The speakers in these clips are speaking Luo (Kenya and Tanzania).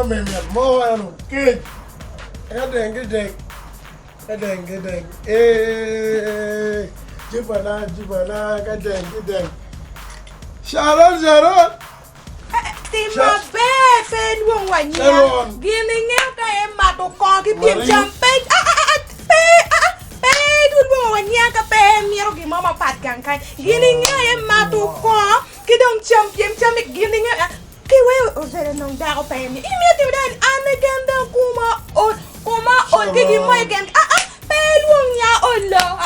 me more good. Good. Eh, Jibana, good. Sharon. Tima ben wong wanya. Gini ngaka emma to ko ki pim champagne. Dun wong wanya ka pe miro gi mama pat kan kai. Gini ngaka emma to ko ki dong champion gini ngaka. Ki we Ozelle nong da ko pe mi. Imi ti dan anegenda kuma o ki mo again. Pe wong ya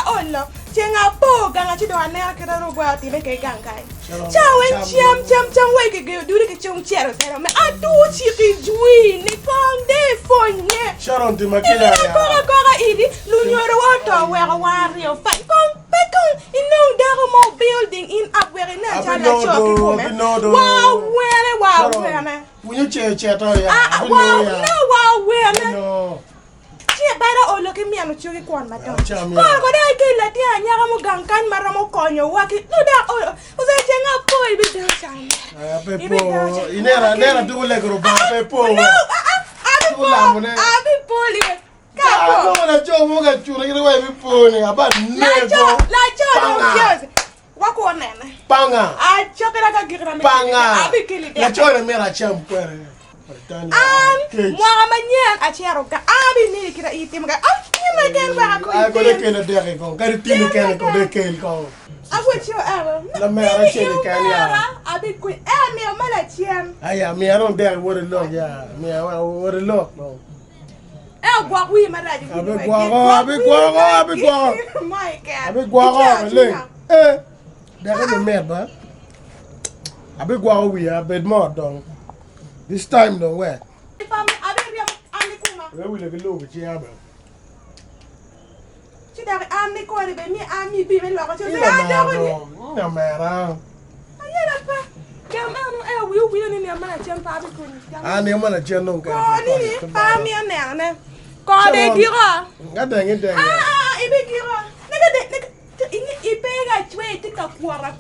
olla. Chenga po ganga chido anea kira ro gwa ti be ke gankai. Chawen cham we ke do ke chung chero pero me adu chi ki jui ni kong de fonye. Sharon ti makila ya. Ko idi lu nyoro wato we wari o fa kong ino da mo building in up where na chala choki ko me. Wow where. When you che to ya. Wow where. Bara o loke mi anu chuki kwan mato. Ko dai ke la ti anya mo gankan maramo konyo waki. No da o se chenga po ibi do cham. Pepo. Inera tu le grupo pepo. Abi poli. Ka ko na cho mo ga chura ire we pepo ni aba nego. La cho no kios. Wako nene. Panga. A chokera ka gira me. Panga. Abi kili. La cho le mera cham kwere. Mwamanyan achero ka abi ni kira itim ka ni magen ba ko ko de kene de ko gari tini kene ko de kel ko awocho la mera chele kan ya abi ku mi mala chiem aya mi aron de wore lo ya mi wore lo no gwa wi mara ji abi gwa my god abi gwa le de ko me ba abi gwa wi abi mo don this time no where if I'm kuma we will go look at ya ba chida ami ko re be mi ami bi me lo ko so na mera ayera pa kamano wi ni mara chem pa bi ko ni ni mana chen no ka ni pa mi ne ko de gira ga de ibi gira nega ipega chwe tika kwara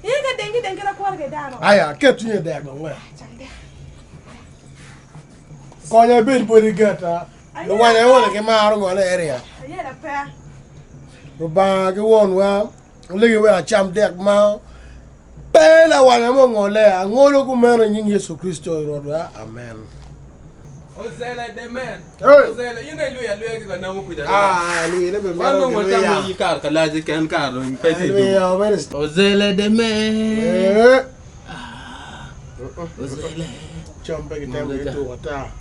yega dengi ra kwara ke dano aya ke tunye de no we konya bit body gata the one I want to get out of area ayera pa ba ke won wa legi we a cham dek ma pela wana mo ngole ngolo ku mero nyin Yesu Kristo rodwa amen Ozelle the man. Ozelle yinga luya ka na mo kuda. Lui ne be Mano mo ta mo yikar ka laje kan karo in pese do. Ozelle the man. Ozelle. Chombe ke tembe to wata.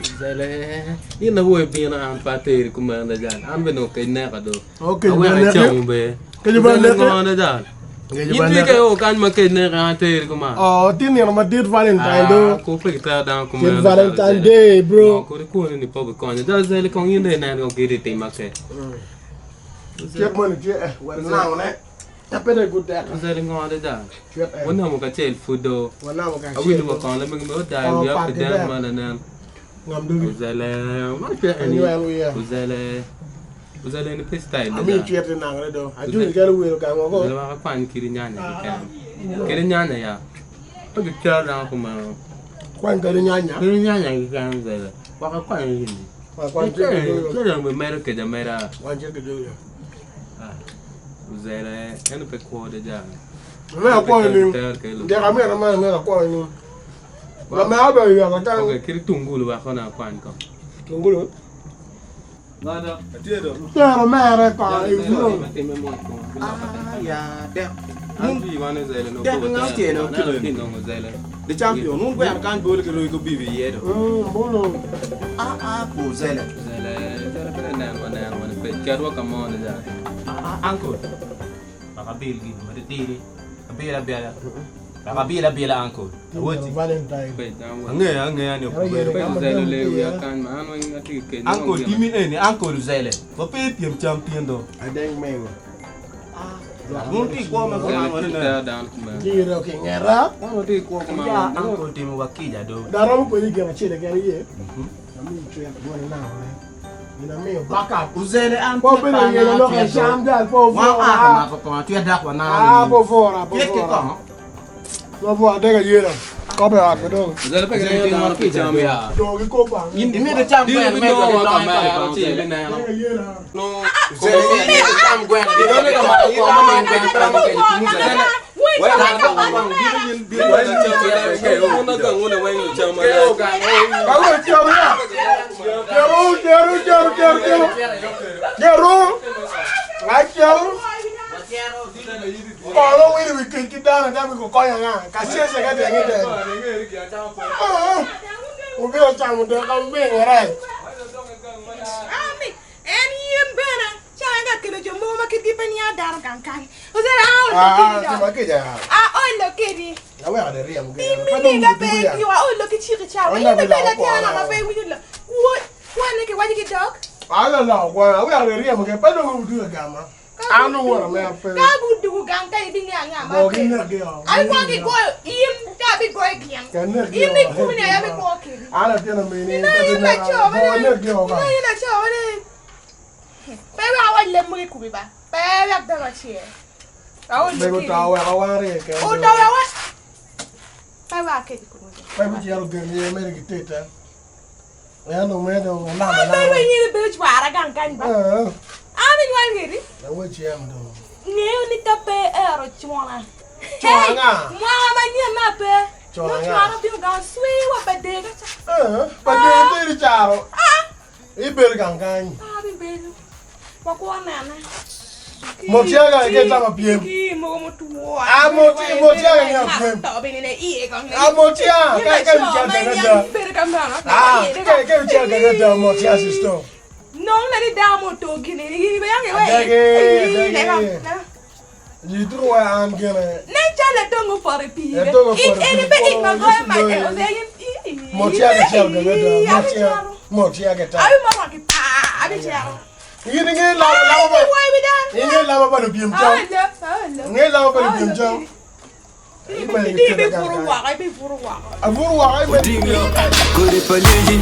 Ozelle. Ina wo bi na an pater ku ma na jan. An be no ke na ka do. Okay, na chombe. Ke ba le na jan. Yindi ke o kan ma ke na ka ter ku ma. Oh, tin ni ma dit Valentine do. Ko pe ta dan ku ma. Valentine Day, bro. Ko ko ni pobe ko ni. Da Ozelle ko yinde na ko ke te ma ke. Check money, well now ne. Tapere good day. Ozelle ngode da. Wona mo ka tel fudo. Wona mo ka. Awi mo ko la mo da we up to them man and ngam du Ozelle ma pe ani Ozelle ni pesta ida. Ami chete na ngre do. Aju ga lu wero ka ngo. Ozelle ma kwan kiri nyanya ka. Kiri nyanya ya. To bi kira na ko ma. Kwan kiri nyanya. Kiri nyanya ka Ozelle. Wa ka kwan ni. Wa kwan kiri me mero ke da mera. Kwan kiri do. Ozelle eno pe ko de ja. Me ko ni. De ka me ko ni. La me abe ya ka tan. Okay, kiri tungulu ba ko na kwan ko. Tungulu. Nada, atido. Pero mere ka ibu. Ya, dek. Anti wana Ozelle no. Dek ngau che no kilo ni no Ozelle. The champion, nun gwen kan bol ke lo ko bibi yedo. Bolo. Ozelle. Ozelle pere na pe kero ka mo na ja. Uncle. Makabil gi, maditiri. Kabila. Kabila uncle. Woti Valentine. Pe dan wa. Ange ani ko. Pe Ozelle le ya kan ma ano ngati ke. Uncle dimi ni uncle Ozelle. Ko pe piem champion do. Adeng mengo. Nun ti ko ma ko na na dan kuma. Giro ke ngera. Ano ti ko kuma. Ya uncle dimi wakija do. Daram ko yige na chele ke ye. Ami chwe ko na na. Ina me backup. Ozelle an Po pe na ye no ka sham dal po fo. Wa ko tu da ko na. Po fora. Ke ko. Po fo de ga ye na. Có bè hạt đâu. Ozelle pe ke na pe cham ya. Đồ cái cô bảo. Indi me de cham gwen me ko to me ko ti be na. No. Ozelle me de cham gwen. Di do le ko ma ko ma me gwen tra mo ke ti mu Ozelle. Wa na ko ma ma di do yin bi wa ni cham ya ke o na ga ngone wa ni cham ma. Ke o ga. Ba ko cham ya. Kero. Ngai kero. Còn lúc ấy thì kịch kịch đang là đang bị có coi hàng cả xe xe cái tiền như thế. Một cái chàng một đứa con biết ở đây. Em bên à, cha anh gặp cái chỗ mua mà cái đi bên nhà đào càng càng. Ozelle Thì nói cái gì à? ôi lo cái đi. Nó phải ở đây riêng một cái. Mimi ga pe ki wa ôi lo cái chi cái cha. Ôi lo cái là cái nào mà pe mi lo. What này cái what cái dog? Ala la kwa, nó phải ở đây riêng một cái. Bắt đầu không đưa cả mà. Ano wala mẹ pe. Ka bu du gang kai bi nga nga ma. Bo cái nước kia. Ai qua cái coi im ta bị coi kiang. Cái nước kia. Im đi khu này ya bị coi kiang. Ala tiền là mình. Nó im là cho mà. Bo nước kia Nó mà. im là cho mà đi. Pe wa wa le mu ku bi ba. Pe ya da ma chi. Tao Đây có tàu à, có ai cái. O tao ya wa. Pe wa ke di ku. Pe bu chiaro cái gì mấy cái tết á. Nó mấy đâu làm Ai pe wa ni be chwa ra gang kan ba. Amin wa ngiri. Nó quay chiam đâu. Ngeo ni ka pe ero chwana. Chwana. Mwa ma ni ma pe. Chwana. No chwana bi ga swi wa pe de ga cha. Ba de đi charo. I ber gangan. Ah, bi be. Wa ko na na. Một chiếc cái sao mà piêm. Ki mo mo tu. Một chiếc cái nhà piêm. To be ni ne i con. Một chiếc cái chiếc cái đó. Be ka ma na. Cái chiếc cái đó một chiếc sister. No na ni da mo to gini ni be yang e we. Dege. Di tu wa an gene. Ne cha le to ngo for pi. Le tongo for pi. Ini be ik ma go ma e o se yin. Một chiếc cái đó. Một chiếc cái đó. Ai mo ma ki pa. Abi cha. Ini nghe la ba. Ini nghe la ba no piêm chong. Nghe la ba no piêm chong. Đi bị furu wa, ai bị furu wa. Avuru wa ai. Kuri panyeji